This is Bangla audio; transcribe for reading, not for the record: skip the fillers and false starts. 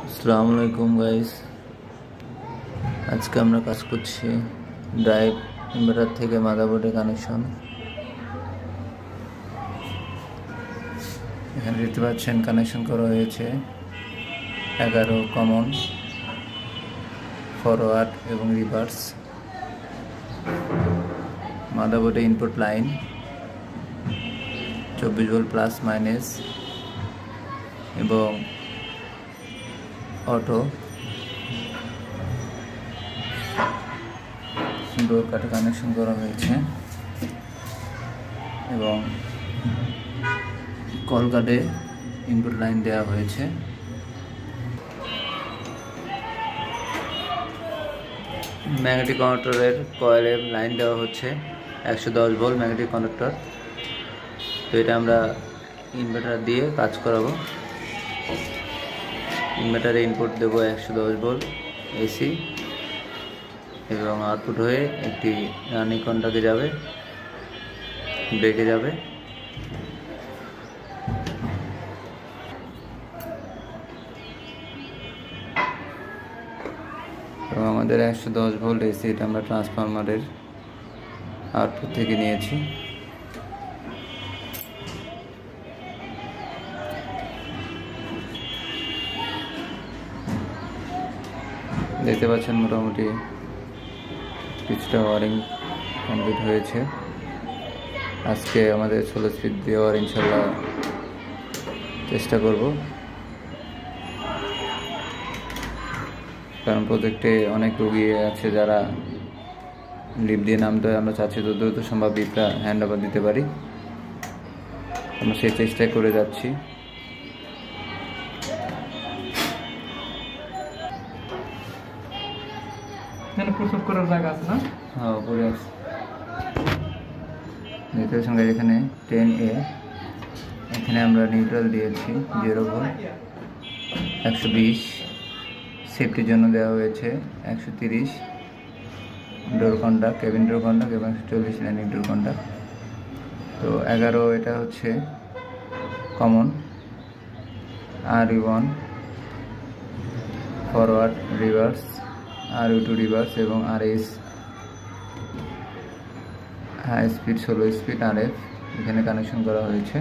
আসসালামু আলাইকুম গাইস, আজকে আমরা কাজ করছি ড্রাইভ ইনভার্টার থেকে মাদারবোর্ডে কানেকশন। এখানে দেখতে পাচ্ছেন কানেকশন করা হয়েছে 11 কমন, ফরওয়ার্ড এবং রিভার্স। মাদারবোর্ডে input line 24 volt plus minus এবং অটো ডোর কাটে কানেকশন করা হয়েছে এবং কল কাটে ইনপুট লাইন দেওয়া হয়েছে। ম্যাগনেটিক কন্ডাক্টরের কয়েলের লাইন দেওয়া হচ্ছে 110 ভোল্ট ম্যাগনেটিক কন্ডাক্টর। তো এটা আমরা ইনভার্টার দিয়ে কাজ করাবো। ইনভার্টারে ইনপুট দেবো 110 ভোল্ট এসি এবং আউটপুট হয়ে একটি রানিং কন্ট্যাক্টে যাবে, ব্রেকে যাবে। এবং আমাদের 110 ভোল্ট এসি এটা আমরা ট্রান্সফরমারের আউটপুট থেকে নিয়েছি। দেখতে পাচ্ছেন মোটামুটি কিছুটা ওয়ারিং কমপ্লিট হয়েছে। আজকে আমাদের 16 স্পিড দেওয়ার ইনশাল্লাহ চেষ্টা করব, কারণ প্রজেক্টে অনেক রোগী আছে যারা লিফট দিয়ে নামতে হয়। আমরা চাচ্ছি তো দ্রুত সম্ভব লিফটটা হ্যান্ড ওভার দিতে পারি, আমরা সেই চেষ্টাই করে যাচ্ছি। প্রসব করার জায়গা আছে না? হ্যাঁ, উপরে আছে। দ্বিতীয় সঙ্গে এখানে 10A, এখানে আমরা নিউট্রাল দিয়েছি 0 ভোল্ট। 120 সেফটির জন্য দেওয়া হয়েছে 130 door contact, cabin door contact এবং 140 লাইনিং ডোর কন্ডাক্ট। তো 11 এটা হচ্ছে common, RE1 forward reverse, RE2 reverse এবং RS high speed 16 speed RF এখানে কানেকশন করা হয়েছে।